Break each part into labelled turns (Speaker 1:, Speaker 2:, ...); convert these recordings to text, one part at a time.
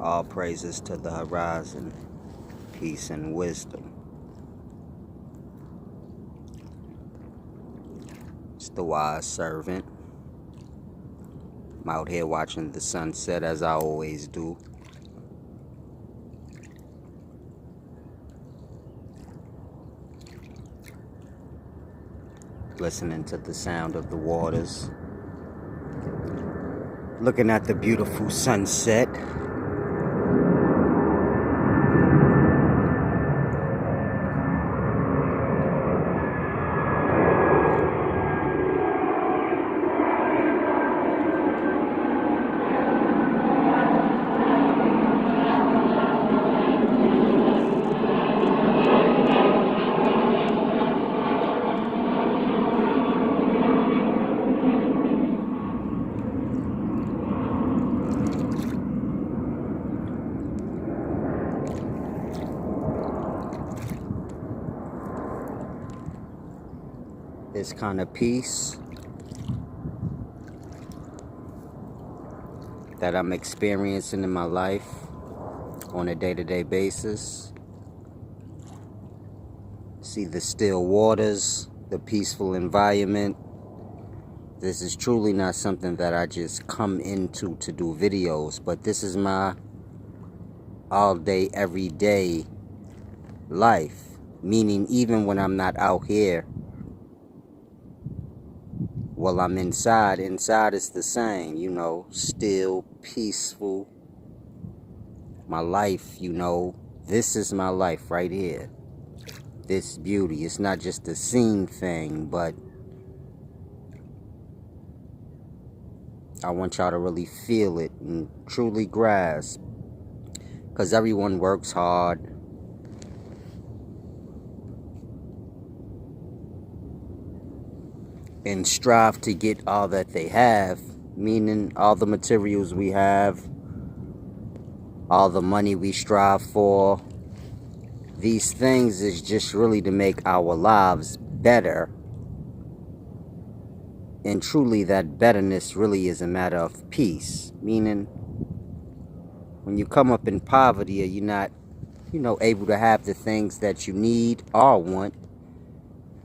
Speaker 1: All praises to the horizon, peace and wisdom. It's the wise servant. I'm out here watching the sunset as I always do. Listening to the sound of the waters. Looking at the beautiful sunset. This kind of peace that I'm experiencing in my life on a day-to-day basis. See the still waters, the peaceful environment. This is truly not something that I just come into to do videos, but this is my all-day, everyday life. Meaning even when I'm not out here, well, I'm inside. Inside is the same, you know, still, peaceful. My life, you know, this is my life right here. This beauty. It's not just a scene thing, but I want y'all to really feel it and truly grasp. Because everyone works hard. And strive to get all that they have, meaning all the materials we have, all the money we strive for. These things is just really to make our lives better. And truly that betterness really is a matter of peace. Meaning when you come up in poverty or you're not, you know, able to have the things that you need or want,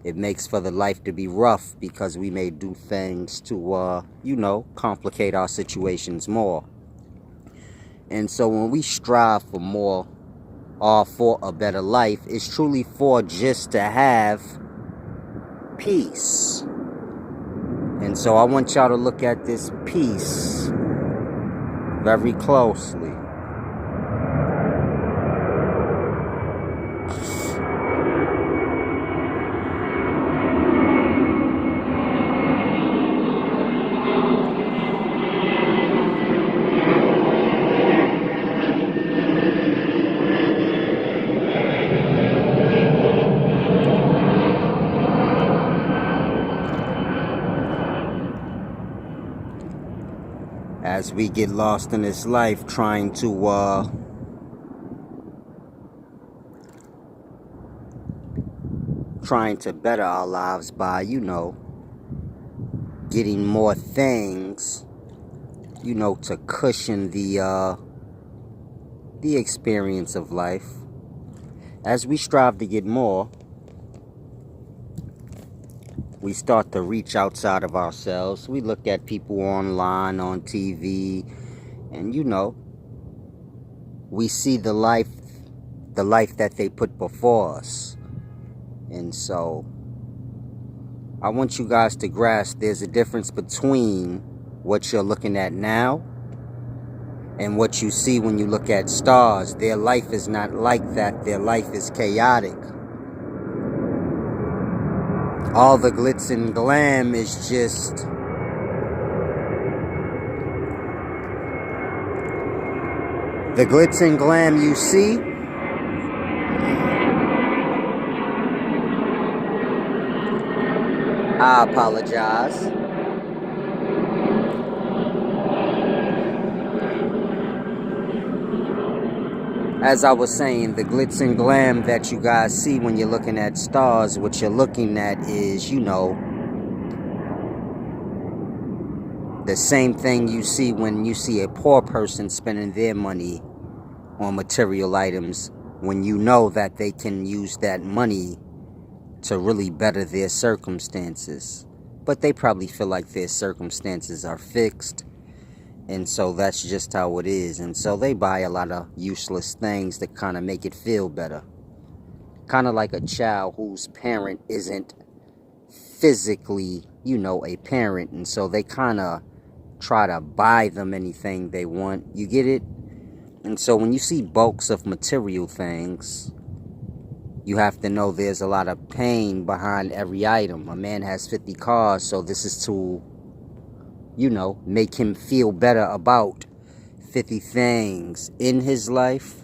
Speaker 1: it makes for the life to be rough because we may do things to, you know, complicate our situations more. And so when we strive for more or for a better life, it's truly for just to have peace. And so I want y'all to look at this peace very closely. As we get lost in this life trying to better our lives by, you know, getting more things, you know, to cushion the experience of life. As we strive to get more, we start to reach outside of ourselves. We look at people online, on TV, and you know, we see the life that they put before us. And so I want you guys to grasp there's a difference between what you're looking at now and what you see when you look at stars. Their life is not like that. Their life is chaotic. All the glitz and glam is just the glitz and glam you see. I apologize. As I was saying, the glitz and glam that you guys see when you're looking at stars, what you're looking at is, you know, the same thing you see when you see a poor person spending their money on material items when you know that they can use that money to really better their circumstances. But they probably feel like their circumstances are fixed, and so that's just how it is. And so they buy a lot of useless things to kind of make it feel better. Kind of like a child whose parent isn't physically, a parent. And so they kind of try to buy them anything they want. You get it? And so when you see bulks of material things, you have to know there's a lot of pain behind every item. A man has 50 cars, so this is to, make him feel better about 50 things in his life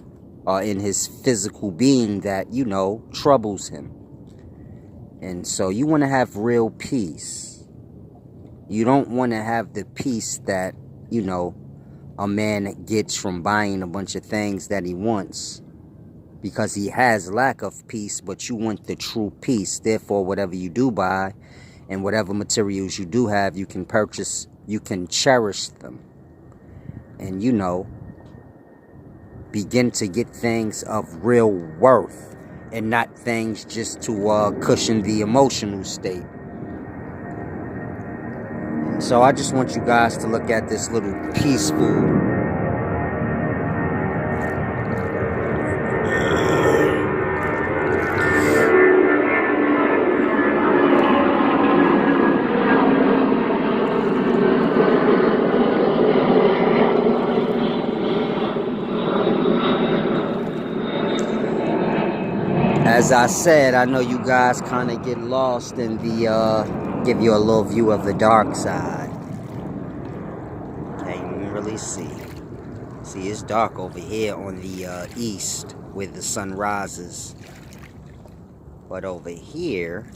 Speaker 1: or in his physical being that, troubles him. And so you want to have real peace. You don't want to have the peace that, a man gets from buying a bunch of things that he wants, because he has lack of peace, but you want the true peace. Therefore, whatever you do buy and whatever materials you do have, you can purchase, you can cherish them. And, begin to get things of real worth and not things just to cushion the emotional state. So I just want you guys to look at this little peaceful as I said, I know you guys kind of get lost in the, give you a little view of the dark side. Can't even really see. See, it's dark over here on the east where the sun rises. But over here,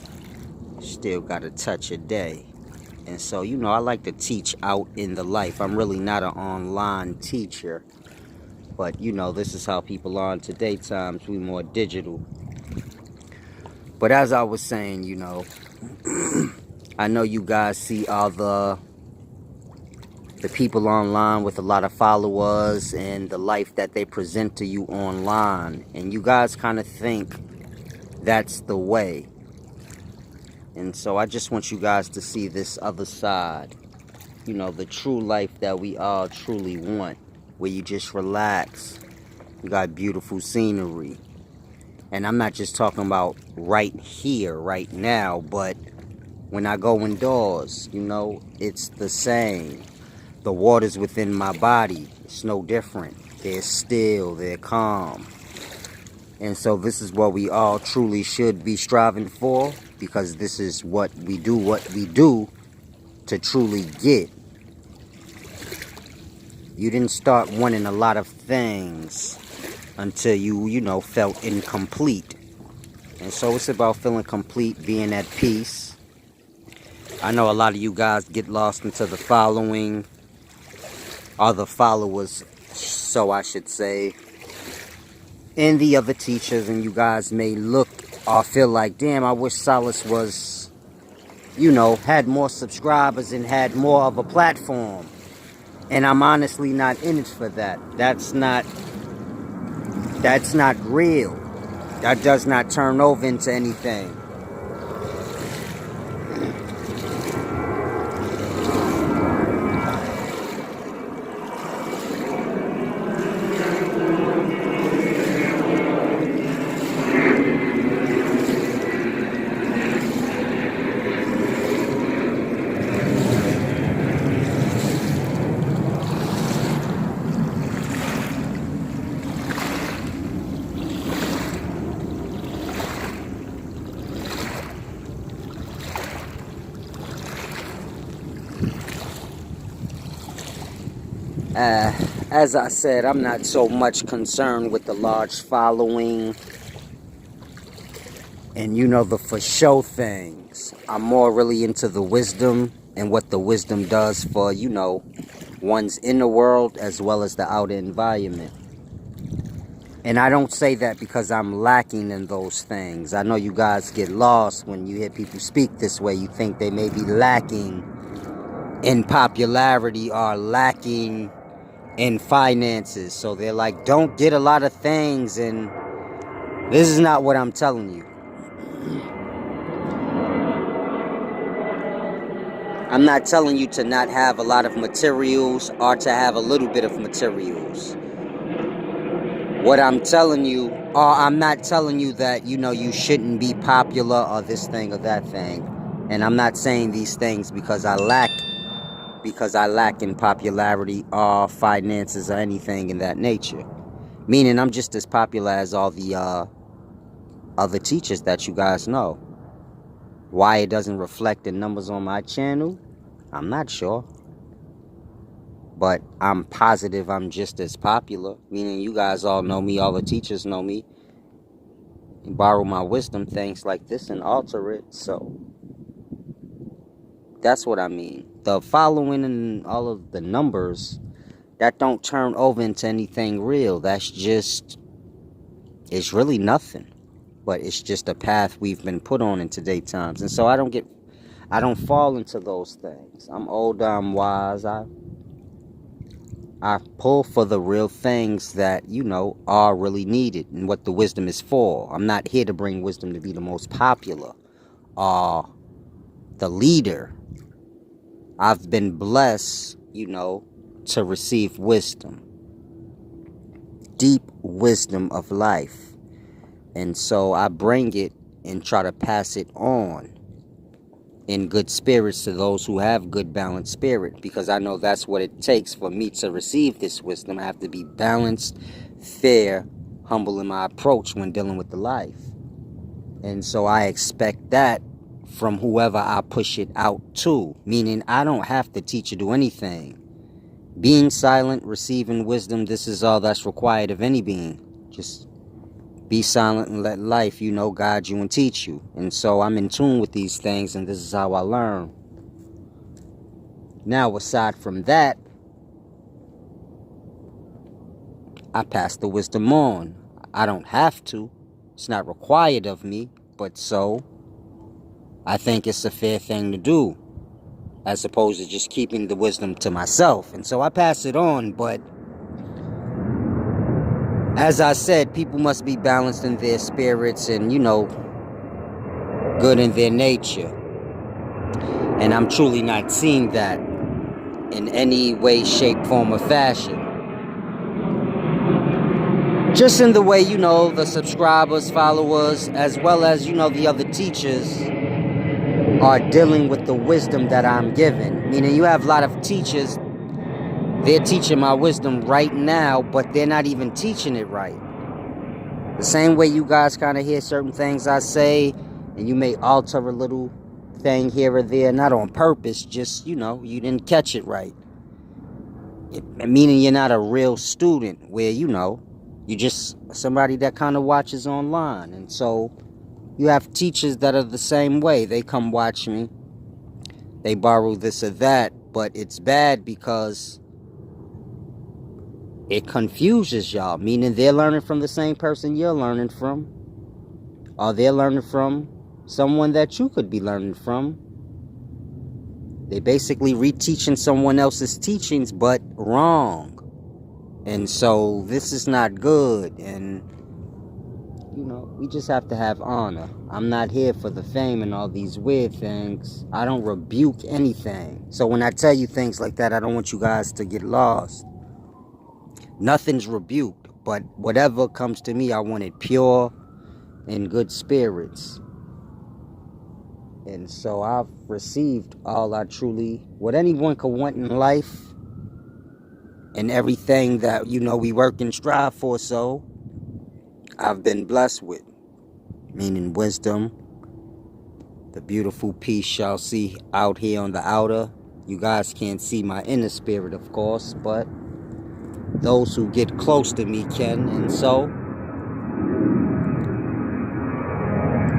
Speaker 1: still got a touch of day. And so, I like to teach out in the life. I'm really not an online teacher. But, this is how people are in today's times. We more digital. But as I was saying, I know you guys see all the people online with a lot of followers and the life that they present to you online. And you guys kind of think that's the way. And so I just want you guys to see this other side. The true life that we all truly want. Where you just relax. You got beautiful scenery. And I'm not just talking about right here, right now, but when I go indoors, it's the same. The waters within my body, it's no different. They're still, they're calm. And so this is what we all truly should be striving for, because this is what we do to truly get. You didn't start wanting a lot of things until you, felt incomplete. And so it's about feeling complete, being at peace. I know a lot of you guys get lost into the following, other followers, so I should say, and the other teachers, and you guys may look or feel like, damn, I wish Solace was, had more subscribers and had more of a platform. And I'm honestly not in it for that. That's not real. That does not turn over into anything. As I said, I'm not so much concerned with the large following and the for show things. I'm more really into the wisdom and what the wisdom does for, one's inner world as well as the outer environment. And I don't say that because I'm lacking in those things. I know you guys get lost when you hear people speak this way. You think they may be lacking in popularity or lacking in finances. So they're like, don't get a lot of things. And this is not what I'm telling you. I'm not telling you to not have a lot of materials or to have a little bit of materials. What I'm telling you, or I'm not telling you that, you shouldn't be popular or this thing or that thing. And I'm not saying these things because I lack in popularity or finances or anything in that nature. Meaning I'm just as popular as all the other teachers that you guys know. Why it doesn't reflect in numbers on my channel, I'm not sure. But I'm positive I'm just as popular. Meaning you guys all know me, all the teachers know me. And borrow my wisdom, things like this, and alter it. So that's what I mean. The following and all of the numbers, that don't turn over into anything real. That's just, it's really nothing. But it's just a path we've been put on in today's times. And so I don't fall into those things. I'm older, I'm wise. I pull for the real things that, are really needed and what the wisdom is for. I'm not here to bring wisdom to be the most popular or the leader. I've been blessed, to receive wisdom. Deep wisdom of life. And so I bring it and try to pass it on in good spirits to those who have good balanced spirit, because I know that's what it takes for me to receive this wisdom. I have to be balanced, fair, humble in my approach when dealing with the life. And so I expect that from whoever I push it out to, meaning I don't have to teach or do anything. Being silent, receiving wisdom, this is all that's required of any being. Just be silent and let life, guide you and teach you. And so I'm in tune with these things, and this is how I learn. Now, aside from that, I pass the wisdom on. I don't have to. It's not required of me, but so I think it's a fair thing to do, as opposed to just keeping the wisdom to myself. And so I pass it on, but as I said, people must be balanced in their spirits and, good in their nature. And I'm truly not seeing that in any way, shape, form, or fashion. Just in the way, the subscribers, followers, as well as, the other teachers are dealing with the wisdom that I'm giving. Meaning you have a lot of teachers, they're teaching my wisdom right now, but they're not even teaching it right. The same way you guys kind of hear certain things I say, and you may alter a little thing here or there, not on purpose, just, you didn't catch it right. Meaning you're not a real student where, you're just somebody that kind of watches online. And so you have teachers that are the same way. They come watch me. They borrow this or that, but it's bad because it confuses y'all, meaning they're learning from the same person you're learning from, or they're learning from someone that you could be learning from. They basically reteaching someone else's teachings, but wrong. And so this is not good. And, we just have to have honor. I'm not here for the fame and all these weird things. I don't rebuke anything. So when I tell you things like that, I don't want you guys to get lost. Nothing's rebuked, but whatever comes to me, I want it pure and good spirits. And so I've received all I truly, what anyone could want in life, and everything that, we work and strive for. So I've been blessed with, meaning wisdom, the beautiful peace y'all see out here on the outer. You guys can't see my inner spirit, of course, but those who get close to me can. And so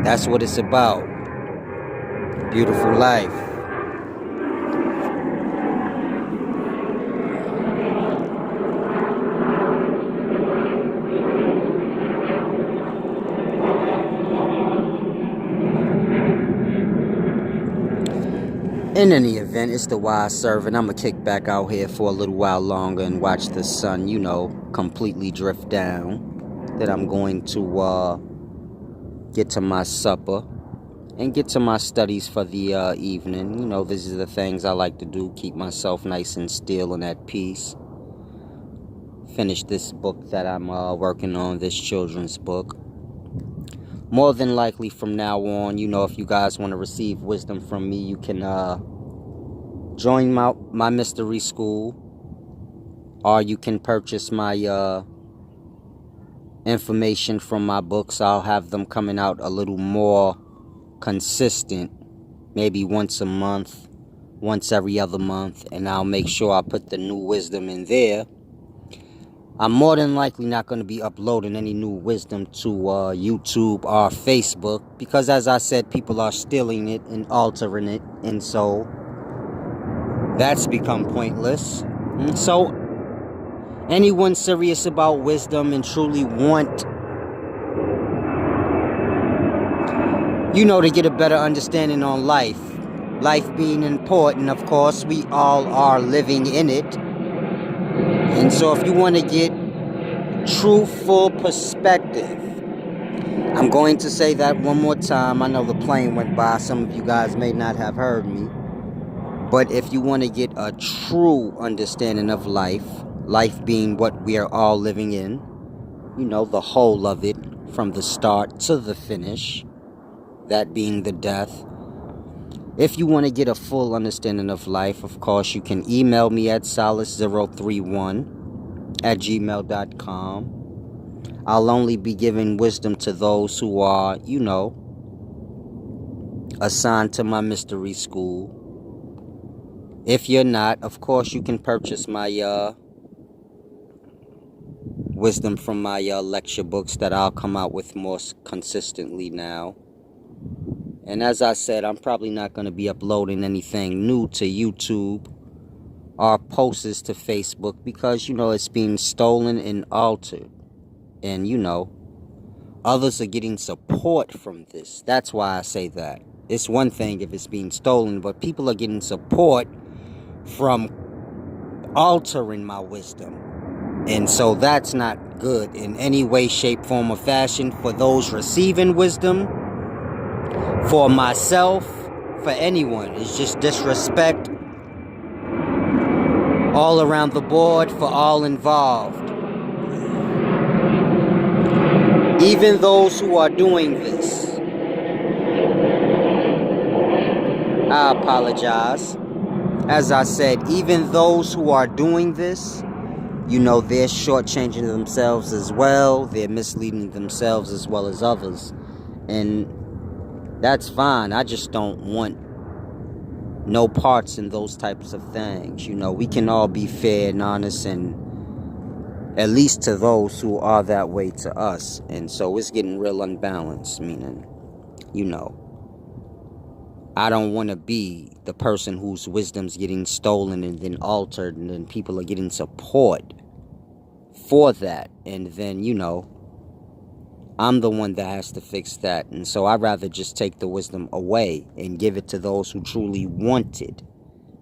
Speaker 1: that's what it's about. Beautiful life. In any event, it's the wise servant. I'm gonna kick back out here for a little while longer and watch the sun, completely drift down. Then I'm going to get to my supper and get to my studies for the evening. These are the things I like to do, keep myself nice and still and at peace. Finish this book that I'm working on, this children's book. More than likely from now on, if you guys want to receive wisdom from me, you can join my mystery school, or you can purchase my information from my books. I'll have them coming out a little more consistent, maybe once a month, once every other month, and I'll make sure I put the new wisdom in there. I'm more than likely not going to be uploading any new wisdom to YouTube or Facebook, because as I said, people are stealing it and altering it, and so that's become pointless. And so anyone serious about wisdom and truly want to get a better understanding on life being important, of course, we all are living in it. And so if you want to get true full perspective, I'm going to say that one more time. I know the plane went by. Some of you guys may not have heard me. But if you want to get a true understanding of life being what we are all living in, the whole of it, from the start to the finish, that being the death. If you want to get a full understanding of life, of course, you can email me at solace031@gmail.com. I'll only be giving wisdom to those who are, assigned to my mystery school. If you're not, of course, you can purchase my wisdom from my lecture books that I'll come out with more consistently now. And as I said, I'm probably not going to be uploading anything new to YouTube or posts to Facebook, because, it's being stolen and altered. And, others are getting support from this. That's why I say that. It's one thing if it's being stolen, but people are getting support from altering my wisdom. And so that's not good in any way, shape, form, or fashion for those receiving wisdom, for myself, for anyone. It's just disrespect all around the board for all involved. Even those who are doing this, I apologize. As I said, even those who are doing this, they're shortchanging themselves as well. They're misleading themselves as well as others. And that's fine. I just don't want no parts in those types of things. We can all be fair and honest, and at least to those who are that way to us. And so it's getting real unbalanced, meaning, I don't want to be the person whose wisdom's getting stolen and then altered, and then people are getting support for that. And then, I'm the one that has to fix that. And so I'd rather just take the wisdom away and give it to those who truly want it,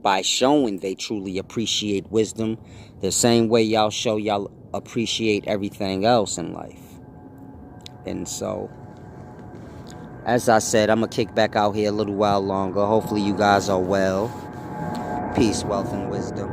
Speaker 1: by showing they truly appreciate wisdom the same way y'all show y'all appreciate everything else in life. And so, as I said, I'm going to kick back out here a little while longer. Hopefully you guys are well. Peace, wealth, and wisdom.